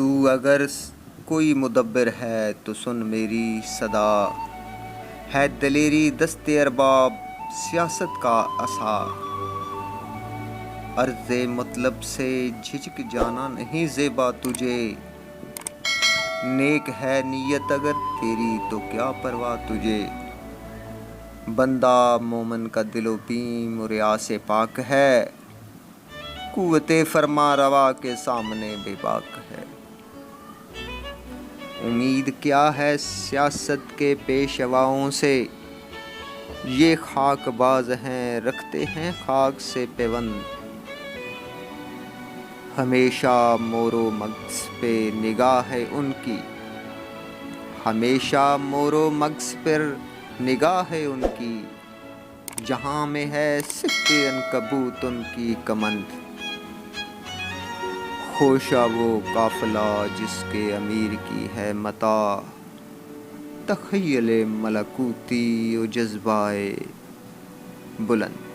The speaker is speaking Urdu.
تو اگر کوئی مدبر ہے تو سن میری صدا، ہے دلیری دست ارباب سیاست کا عصا، عرض مطلب سے جھجک جانا نہیں زیبا تجھے، نیک ہے نیت اگر تیری تو کیا پرواہ تجھے، بندہ مومن کا دل و بیم و ریا سے پاک ہے، قوت فرما روا کے سامنے بے باک ہے، امید کیا ہے سیاست کے پیشواؤں سے، یہ خاک باز ہیں رکھتے ہیں خاک سے پیوند، ہمیشہ مور و مغز پہ نگاہ ہے ان کی، ہمیشہ مور و مغز پر نگاہ ہے ان کی، جہاں میں ہے صفت عنکبوت ان کی کمند، خوشا وہ قافلہ جس کے امیر کی ہے متاع، تخیل ملکوتی و جذبہ بلند۔